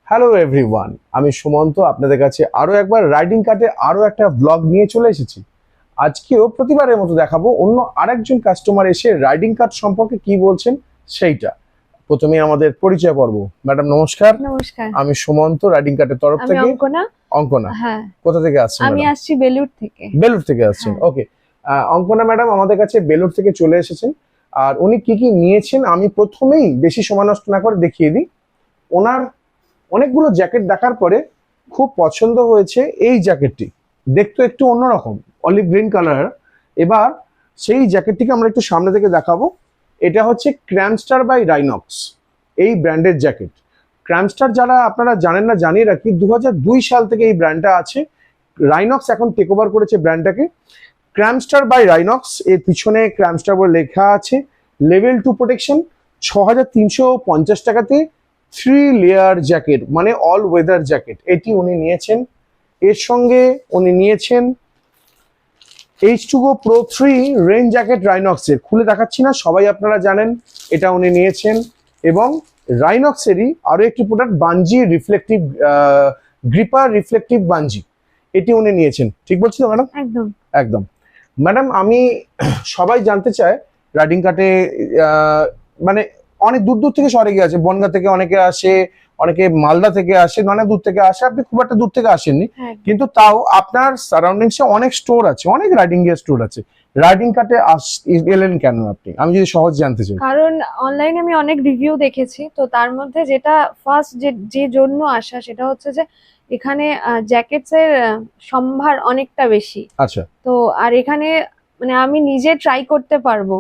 Hello everyone, আমি সুমন্ত আপনাদের কাছে আরো একবার রাইডিং কাটে আরো একটা ব্লগ নিয়ে চলে এসেছি। আজকেও প্রতিবারের মতো দেখাবো অন্য আরেকজন কাস্টমার এসে রাইডিং কাট সম্পর্কে কি বলছেন সেইটা। প্রথমে আমাদের পরিচয় পর্ব। ম্যাডাম নমস্কার। নমস্কার, আমি সুমন্ত, রাইডিং কাটের তরফ আমি থেকে। অঙ্কনা। অঙ্কনা, হ্যাঁ, কোথা থেকে আসছেন? আমি আসছি বেলুড় থেকে। বেলুড় থেকে আসছেন, হ্যাঁ। ওকে। অঙ্কনা ম্যাডাম আমাদের কাছে বেলুড় থেকে চলে এসেছেন। আর উনি কি কি নিয়েছেন আমি প্রথমেই বেশি সময় নষ্ট না করে দেখিয়ে দিই। ওনার অনেকগুলো জ্যাকেট দেখার পরে খুব পছন্দ হয়েছে এই জ্যাকেটটি, দেখতে একটু অন্যরকম অলিভ গ্রিন কালার। এবার সেই জ্যাকেটটিকে আমরা একটু সামনে থেকে দেখাবো। এটা হচ্ছে ক্র্যামস্টার বাই রাইনক্স, এই ব্র্যান্ডের জ্যাকেট। ক্র্যামস্টার যারা আপনারা জানেন না জানিয়ে রাখি, 2002 সাল থেকে এই ব্র্যান্ডটা আছে। রাইনক্স এখন টেক ওভার করেছে ব্র্যান্ডটাকে। ক্র্যামস্টার বাই রাইনক্স, এর পিছনে ক্র্যামস্টার বলে লেখা আছে। লেভেল 2 প্রোটেকশন, 6350 টাকাতে 3 লেয়ার জ্যাকেট, মানে অল ওয়েদার জ্যাকেট, এটি উনি নিয়েছেন। এর সঙ্গে উনি নিয়েছেন H2GO Pro 3 রেন জ্যাকেট রাইনক্সের, খুলে দেখাচ্ছি না, সবাই আপনারা জানেন এটা উনি নিয়েছেন। এবং রাইনক্সেরই আরো একটি product bungee reflective gripper reflective bungee, এটি উনি নিয়েছেন। ঠিক বলছি তো ম্যাডাম? একদম একদম। ম্যাডাম আমি সবাই জানতে চায় রাইডিং কাটে মানে অনেক দূর দূর থেকে শহরে গিয়ে আছে, বনগাঁ থেকে অনেকে আসে, অনেকে মালদা থেকে আসে, অনেক দূর থেকে আসে। আপনি খুব একটা দূর থেকে আসেননি, কিন্তু তাও আপনার সারাউন্ডিংসে অনেক স্টোর আছে, অনেক রাইডিং গিয়ার স্টোর আছে। রাইডিং কাটে এলেন কেন আপনি, আমি যদি সহজ জানতে চাই? কারণ অনলাইনে আমি অনেক রিভিউ দেখেছি, তো তার মধ্যে যেটা ফার্স্ট যে জন্য আসা সেটা হচ্ছে যে এখানে জ্যাকেটস এর সম্ভার অনেকটা বেশি। আচ্ছা। তো আর এখানে মানে আমি নিজে ট্রাই করতে পারবো,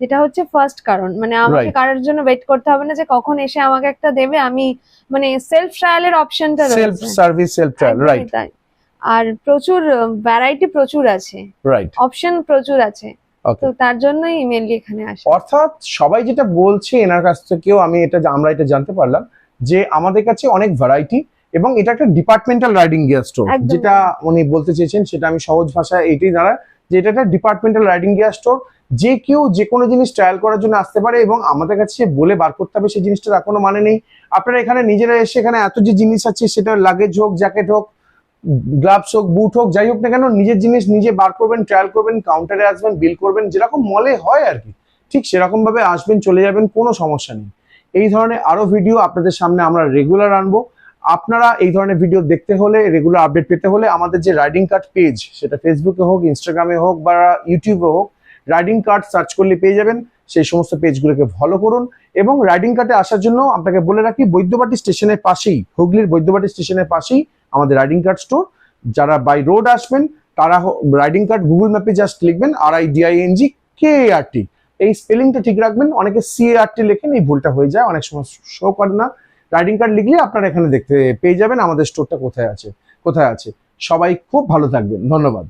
যেটা হচ্ছে ফার্স্ট কারণ। মানে আমাকে কারোর জন্য ওয়েট করতে হবে না যে কখন এসে আমাকে একটা দেবে, আমি মানে সেলফ ট্রায়ালের অপশনটা রয়েছে। Self service, self trial, right. আর প্রচুর ভ্যারাইটি প্রচুর আছে, রাইট, অপশন প্রচুর আছে, তো তার জন্যই মেনলি এখানে আসে। অর্থাৎ সবাই যেটা বলছে এনার কাছ থেকেও আমরা এটা জানতে পারলাম যে আমাদের কাছে অনেক ভ্যারাইটি, এবং এটা একটা ডিপার্টমেন্টাল রাইডিং গিয়ার স্টোর। যেটা উনি বলতে চেয়েছেন সেটা আমি সহজ ভাষায় এইটাই দাঁড়ায় যে এটা একটা ডিপার্টমেন্টাল রাইডিং গিয়ার স্টোর। যে কেউ যে কোনো জিনিস ট্রায়াল করার জন্য আসতে পারে, এবং আমাদের কাছে বলে বার করতে হবে সেই জিনিসটা তার কোনো মানে নেই। আপনারা এখানে নিজেরা এসে, এখানে এত যে জিনিস আছে, সেটা লাগেজ হোক, জ্যাকেট হোক, গ্লাভস হোক, বুট হোক, যাই হোক না কেন, নিজের জিনিস নিজে বার করবেন, ট্রায়াল করবেন, কাউন্টারে আসবেন, বিল করবেন, যেরকম মলে হয় আর কি, ঠিক সেরকম ভাবে আসবেন, চলে যাবেন, কোনো সমস্যা নেই। এই ধরনের আরো ভিডিও আপনাদের সামনে আমরা রেগুলার আনবো। আপনারা এই ধরনের ভিডিও দেখতে হলে, রেগুলার আপডেট পেতে হলে, আমাদের যে রাইডিং কাট পেজ, সেটা ফেসবুকে হোক, ইনস্টাগ্রামে হোক, বা ইউটিউবে হোক, রাইডিং কাট সার্চ করলে পেয়ে যাবেন। সেই সমস্ত পেজগুলোকে ফলো করুন। এবং রাইডিং কাটে আসার জন্য আপনাকে বলে রাখি, বৈদ্যবাটী স্টেশনের পাশেই, হুগলির বৈদ্যবাটী স্টেশনের পাশেই আমাদের রাইডিং কাট স্টোর। যারা বাই রোড আসবেন তারা রাইডিং কাট গুগল ম্যাপে জাস্ট লিখবেন RIDING KART, এই স্পেলিংটা ঠিক রাখবেন। অনেকে CART লেখেন, এই ভুলটা হয়ে যায়, অনেক সময় শো করে না। রাইডিং কাট লিখলে আপনারা এখানে দেখতে পেয়ে যাবেন আমাদের স্টোরটা কোথায় আছে। সবাই খুব ভালো থাকবেন, ধন্যবাদ।